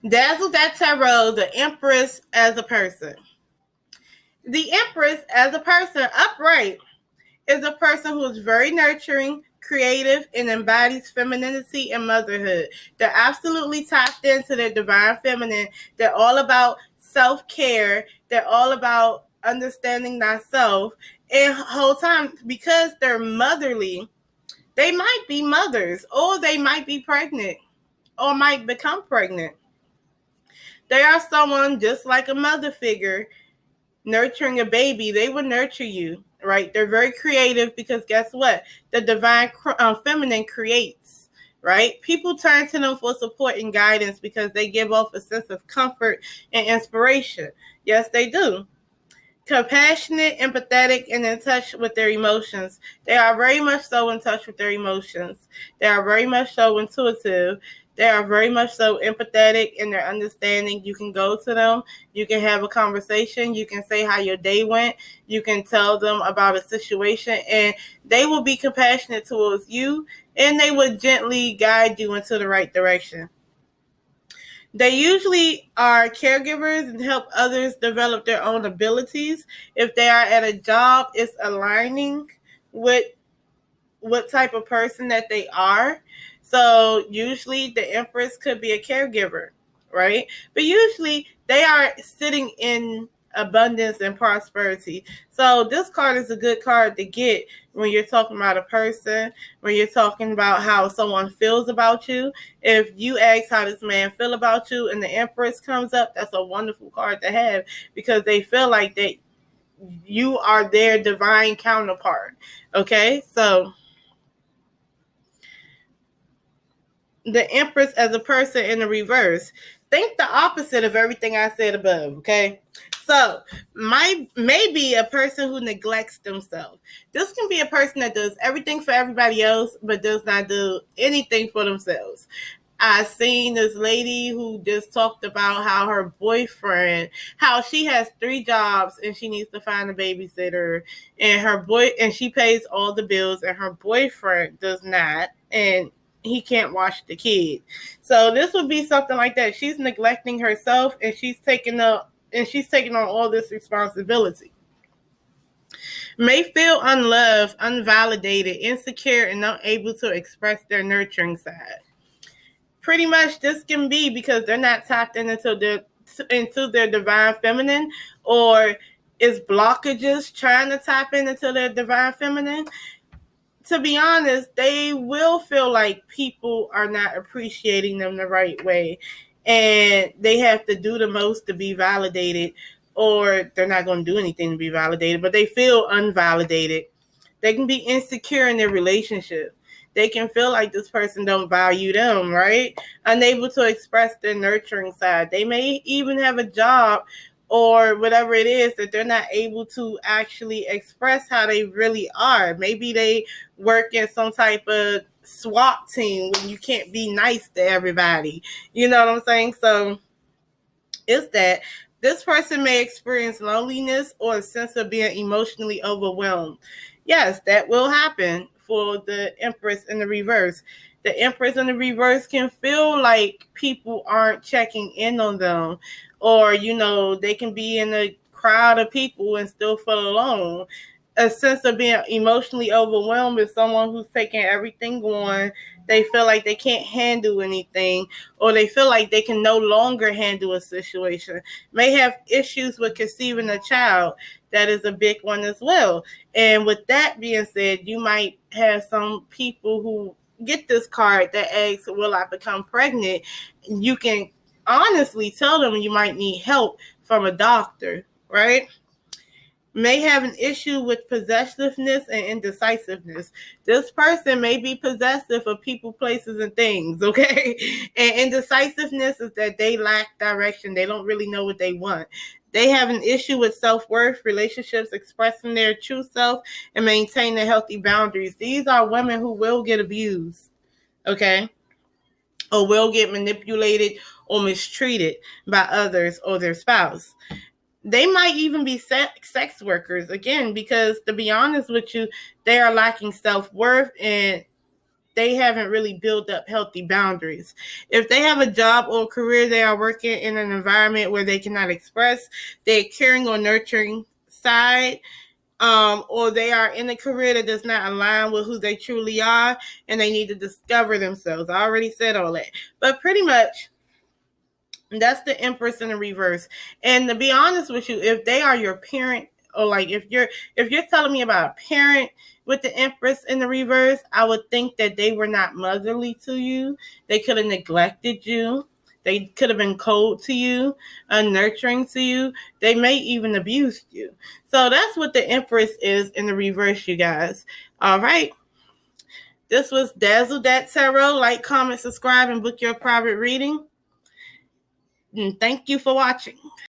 Dazzle.tarot, the Empress as a person. The Empress as a person, upright, is a person who is very nurturing, creative, and embodies femininity and motherhood. They're absolutely tapped into their divine feminine. They're all about self-care. They're all about understanding thyself. And the whole time, because they're motherly, they might be mothers, or they might be pregnant, or might become pregnant. They are someone just like a mother figure nurturing a baby. They will nurture you, right? They're very creative because guess what? The divine feminine creates, right? People turn to them for support and guidance because they give off a sense of comfort and inspiration. Yes, they do. Compassionate, empathetic, and in touch with their emotions. They are very much so in touch with their emotions. They are very much so intuitive. They are very much so empathetic in their understanding. You can go to them. You can have a conversation. You can say how your day went. You can tell them about a situation, and they will be compassionate towards you, and they will gently guide you into the right direction. They usually are caregivers and help others develop their own abilities. If they are at a job, it's aligning with what type of person that they are. So usually the Empress could be a caregiver, right? But usually they are sitting in abundance and prosperity. So this card is a good card to get when you're talking about a person, when you're talking about how someone feels about you. If you ask how this man feel about you and the Empress comes up, that's a wonderful card to have because they feel like that you are their divine counterpart. Okay, so the Empress as a person in the reverse. Think the opposite of everything I said above, okay? So, maybe a person who neglects themselves. This can be a person that does everything for everybody else, but does not do anything for themselves. I seen this lady who just talked about how her boyfriend, how she has 3 jobs and she needs to find a babysitter, and she pays all the bills, and her boyfriend does not, and he can't watch the kid. So this would be something like that. She's neglecting herself, and she's taking on all this responsibility. May feel unloved, unvalidated, insecure, and not able to express their nurturing side. Pretty much this can be because they're not tapped into their divine feminine, or is blockages trying to tap into their divine feminine. To be honest, they will feel like people are not appreciating them the right way, and they have to do the most to be validated, or they're not going to do anything to be validated, but they feel unvalidated. They can be insecure in their relationship. They can feel like this person don't value them, right? Unable to express their nurturing side. They may even have a job or whatever it is that they're not able to actually express how they really are. Maybe they work in some type of SWAT team when you can't be nice to everybody. You know what I'm saying? So it's that this person may experience loneliness or a sense of being emotionally overwhelmed. Yes, that will happen for the Empress in the reverse. The Empress in the reverse can feel like people aren't checking in on them, or, they can be in a crowd of people and still feel alone. A sense of being emotionally overwhelmed is someone who's taking everything on. They feel like they can't handle anything, or they feel like they can no longer handle a situation. May have issues with conceiving a child. That is a big one as well. And with that being said, you might have some people who get this card that asks, will I become pregnant? You can honestly tell them you might need help from a doctor, right? May have an issue with possessiveness and indecisiveness. This person may be possessive of people, places, and things, okay? And indecisiveness is that they lack direction. They don't really know what they want. They have an issue with self-worth, relationships, expressing their true self, and maintaining healthy boundaries. These are women who will get abused, okay? Or will get manipulated or mistreated by others or their spouse. They might even be sex workers, again, because to be honest with you, they are lacking self-worth, and they haven't really built up healthy boundaries. If they have a job or career, they are working in an environment where they cannot express their caring or nurturing side, or they are in a career that does not align with who they truly are, and they need to discover themselves. I already said all that. But pretty much, that's the Empress in the reverse. And to be honest with you, if they are your parent, or like if you're telling me about a parent with the Empress in the reverse, I would think that they were not motherly to you. They could have neglected you. They could have been cold to you, unnurturing to you. They may even abuse you. So that's what the Empress is in the reverse, you guys. All right. This was Dazzle.Tarot. Like, comment, subscribe, and book your private reading. And thank you for watching.